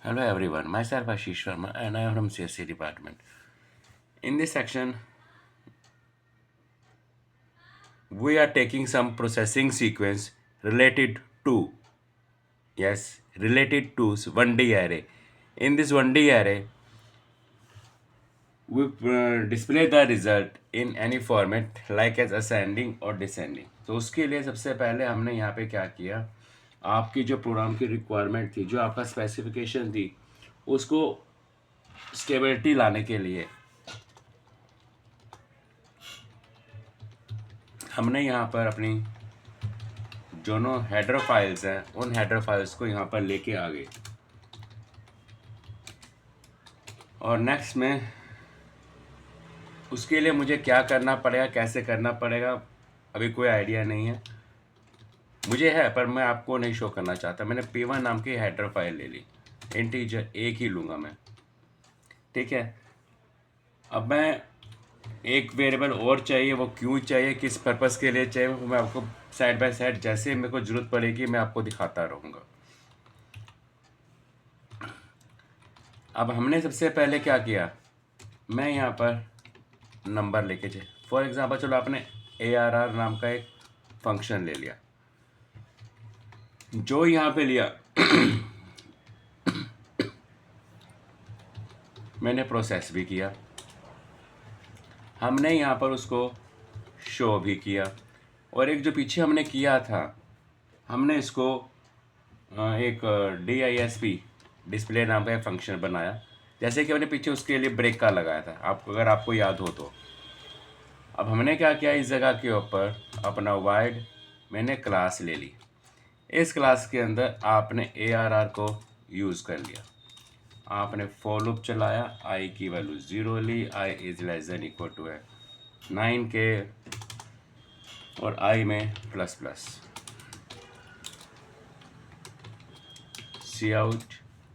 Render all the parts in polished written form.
Hello everyone, myself Ashish Sharma and I am from CSC department. In this section, we are taking some processing sequence related to, yes, related to 1D array. In this 1D array, we display the result in any format like as ascending और descending. तो उसके लिए सबसे पहले हमने यहाँ पे क्या किया, आपकी जो प्रोग्राम की रिक्वायरमेंट थी, जो आपका स्पेसिफिकेशन थी, उसको स्टेबिलिटी लाने के लिए हमने यहाँ पर अपनी दोनों हेडर फाइल्स हैं, उन हेडर फाइल्स को यहाँ पर लेके आ गए। और नेक्स्ट में उसके लिए मुझे क्या करना पड़ेगा, कैसे करना पड़ेगा, अभी कोई आइडिया नहीं है। मुझे है पर मैं आपको नहीं शो करना चाहता। मैंने P1 नाम की हेडर फाइल ले ली, इंटीजर एक ही लूँगा मैं, ठीक है। अब मैं एक वेरिएबल और चाहिए, वो क्यों चाहिए, किस पर्पज़ के लिए चाहिए, वो मैं आपको साइड बाय साइड जैसे मेरे को ज़रूरत पड़ेगी मैं आपको दिखाता रहूँगा। अब हमने सबसे पहले क्या किया, मैं यहाँ पर नंबर लेके जाए। फॉर एग्जांपल चलो आपने ARR नाम का एक फंक्शन ले लिया, जो यहाँ पे लिया मैंने प्रोसेस भी किया, हमने यहाँ पर उसको शो भी किया, और एक जो पीछे हमने किया था, हमने इसको एक DISP डिस्प्ले नाम का एक फंक्शन बनाया, जैसे कि हमने पीछे उसके लिए ब्रेक का लगाया था, आपको अगर आपको याद हो तो। अब हमने क्या किया, इस जगह के ऊपर अपना वाइड मैंने क्लास ले ली। इस क्लास के अंदर आपने ARR को यूज़ कर लिया, आपने फॉर लूप चलाया, आई की वैल्यू 0 ली, I is less than equal to है 9 के और आई में प्लस प्लस सी आउट।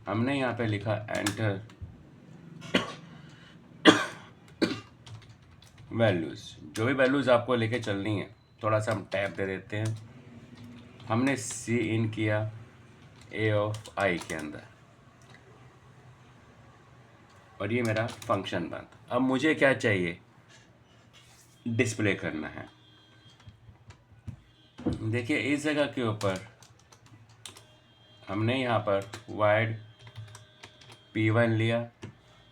हमने यहाँ पे लिखा एंटर वैल्यूज़, जो भी वैल्यूज़ आपको लेके चलनी है, थोड़ा सा हम टैप दे देते हैं। हमने सी इन किया ए ऑफ आई के अंदर, और ये मेरा फंक्शन बन। अब मुझे क्या चाहिए, डिस्प्ले करना है। देखिए इस जगह के ऊपर हमने यहाँ पर वाइड P1 लिया,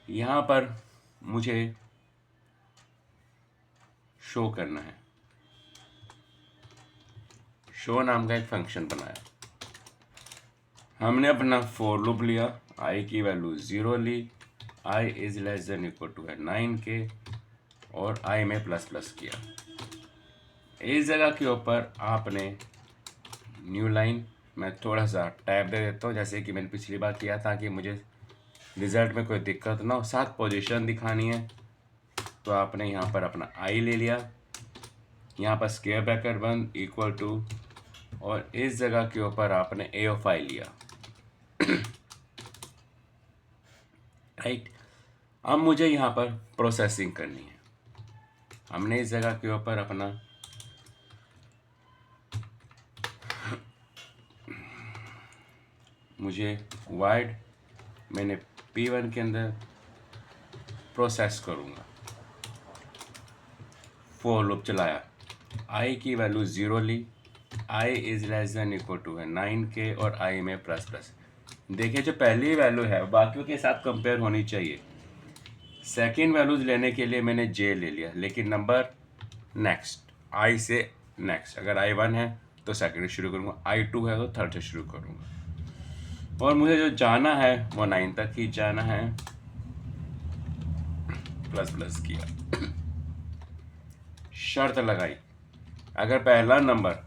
यहाँ पर मुझे शो करना है, शो नाम का एक फंक्शन बनाया। हमने अपना फॉर लूप लिया, आई की वैल्यू 0 ली, I is less than equal to है 9 के और आई में प्लस प्लस किया। इस जगह के ऊपर आपने न्यू लाइन, मैं थोड़ा सा टैब दे देता हूँ जैसे कि मैंने पिछली बार किया, ताकि मुझे रिज़ल्ट में कोई दिक्कत ना हो। साथ पोजीशन दिखानी है, तो आपने यहाँ पर अपना आई ले लिया, यहाँ पर स्क्वायर ब्रैकेट बंद इक्वल टू, और इस जगह के ऊपर आपने ए ऑफ आई लिया, राइट। अब मुझे यहाँ पर प्रोसेसिंग करनी है। हमने इस जगह के ऊपर अपना मुझे वाइड मैंने P1 के अंदर प्रोसेस करूँगा, फॉर लूप चलाया, आई की वैल्यू 0 ली, I is less than equal to है 9 के और आई में प्लस प्लस। देखिए जो पहली वैल्यू है बाकियों के साथ कंपेयर होनी चाहिए। सेकेंड वैल्यूज लेने के लिए मैंने J ले लिया, लेकिन नंबर नेक्स्ट, आई से नेक्स्ट, अगर I1 है तो सेकेंड से शुरू करूँगा, I2 है तो थर्ड से शुरू करूँगा, और मुझे जो जाना है वो 9 तक ही जाना है, प्लस प्लस किया, शर्त लगाई, अगर पहला नंबर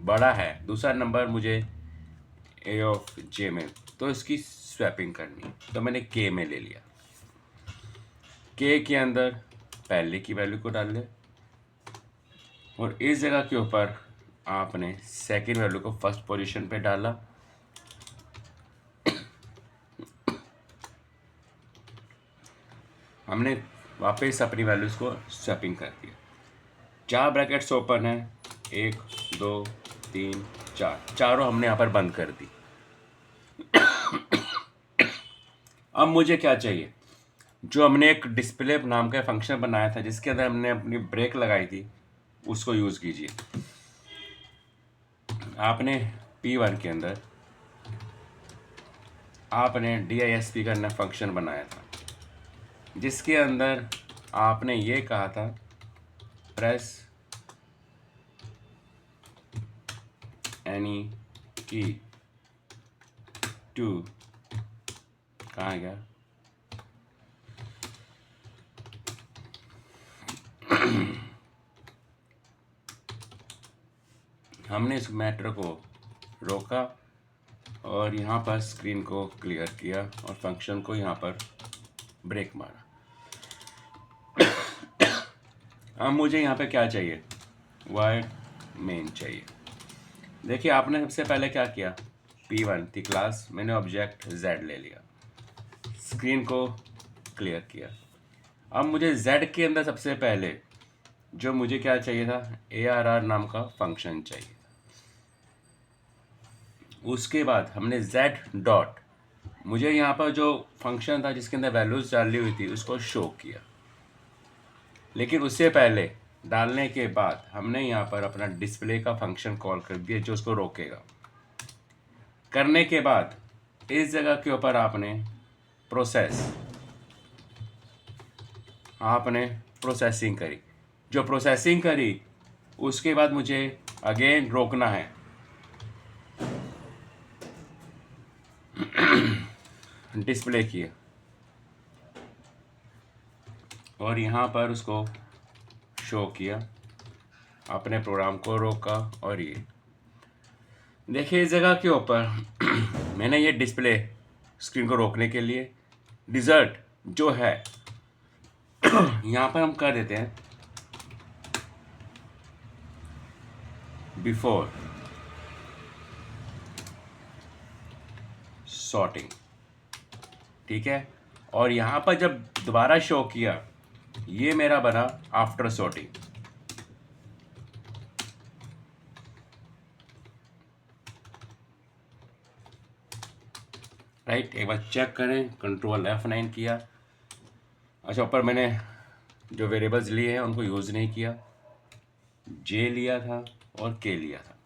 बड़ा है, दूसरा नंबर मुझे A ऑफ J में, तो इसकी स्वैपिंग करनी है, तो मैंने K में ले लिया। K के अंदर पहले की वैल्यू को डाल ले, और इस जगह के ऊपर आपने सेकेंड वैल्यू को फर्स्ट पोजीशन पे डाला, हमने वापस अपनी वैल्यूज़ को स्वैपिंग कर दिया। 4 ब्रैकेट्स ओपन है, 1 2 3 4, चारों हमने यहाँ पर बंद कर दी। अब मुझे क्या चाहिए, जो हमने एक डिस्प्ले नाम का फंक्शन बनाया था जिसके अंदर हमने अपनी ब्रेक लगाई थी, उसको यूज़ कीजिए। आपने P1 के अंदर आपने DISP का फंक्शन बनाया था जिसके अंदर आपने ये कहा था प्रेस एनी की टू, कहाँ गया, हमने इस मैटर को रोका और यहाँ पर स्क्रीन को क्लियर किया और फंक्शन को यहाँ पर ब्रेक मारा। अब मुझे यहाँ पे क्या चाहिए, वाइड मेन चाहिए। देखिए आपने सबसे पहले क्या किया, P1 थी क्लास, मैंने ऑब्जेक्ट Z ले लिया, स्क्रीन को क्लियर किया। अब मुझे Z के अंदर सबसे पहले जो मुझे क्या चाहिए था, ARR नाम का फंक्शन चाहिए। उसके बाद हमने Z डॉट, मुझे यहाँ पर जो फंक्शन था जिसके अंदर वैल्यूज़ डाली हुई थी उसको शो किया। लेकिन उससे पहले डालने के बाद हमने यहाँ पर अपना डिस्प्ले का फंक्शन कॉल कर दिया जो उसको रोकेगा। करने के बाद इस जगह के ऊपर आपने प्रोसेसिंग करी। जो प्रोसेसिंग करी उसके बाद मुझे अगेन रोकना है, डिस्प्ले किया और यहाँ पर उसको शो किया, अपने प्रोग्राम को रोका। और ये देखिए इस जगह के ऊपर मैंने ये डिस्प्ले स्क्रीन को रोकने के लिए डिज़र्ट जो है यहाँ पर हम कर देते हैं बिफोर सॉर्टिंग, ठीक है। और यहाँ पर जब दोबारा शो किया ये मेरा बना आफ्टर सॉर्टिंग। राइट, एक बार चेक करें, कंट्रोल F9 किया। अच्छा, ऊपर मैंने जो वेरिएबल्स लिए हैं उनको यूज़ नहीं किया, J लिया था और K लिया था।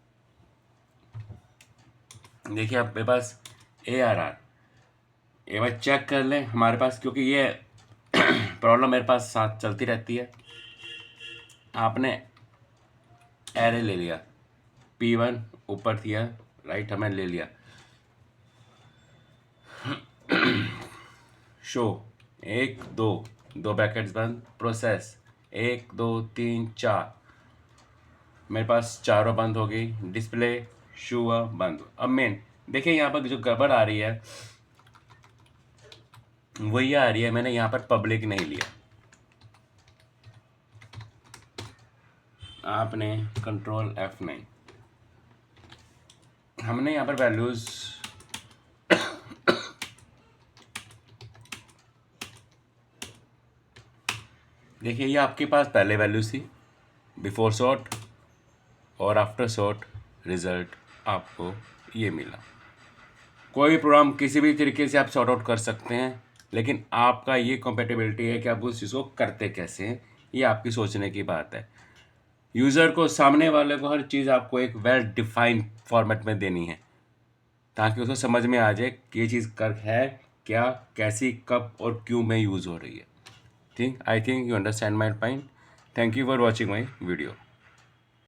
देखिए आप मेरे पास ARR, एक बार चेक कर लें हमारे पास, क्योंकि ये प्रॉब्लम मेरे पास साथ चलती रहती है। आपने एरे ले लिया, P1 ऊपर दिया, राइट, हमें ले लिया शो 1 2 2 ब्रैकेट्स बंद, प्रोसेस 1 2 3 4, मेरे पास चारों बंद हो गई, डिस्प्ले शो हुआ बंद। अब मेन देखिए यहाँ पर जो गड़बड़ आ रही है वही आ रही है, मैंने यहाँ पर पब्लिक नहीं लिया। आपने कंट्रोल F9, हमने यहाँ पर वैल्यूज़ देखिए ये आपके पास पहले वैल्यूज थी बिफोर सॉर्ट और आफ्टर सॉर्ट रिज़ल्ट आपको ये मिला। कोई भी प्रोग्राम किसी भी तरीके से आप सॉर्ट आउट कर सकते हैं, लेकिन आपका ये कॉम्पेटिबिलिटी है कि आप उस चीज़ को करते कैसे हैं, ये आपकी सोचने की बात है। यूज़र को, सामने वाले को हर चीज़ आपको एक वेल डिफाइंड फॉर्मेट में देनी है ताकि उसको समझ में आ जाए कि ये चीज़ कर है क्या, कैसी, कब और क्यों में यूज़ हो रही है। I think you understand my point. Thank you for watching my video.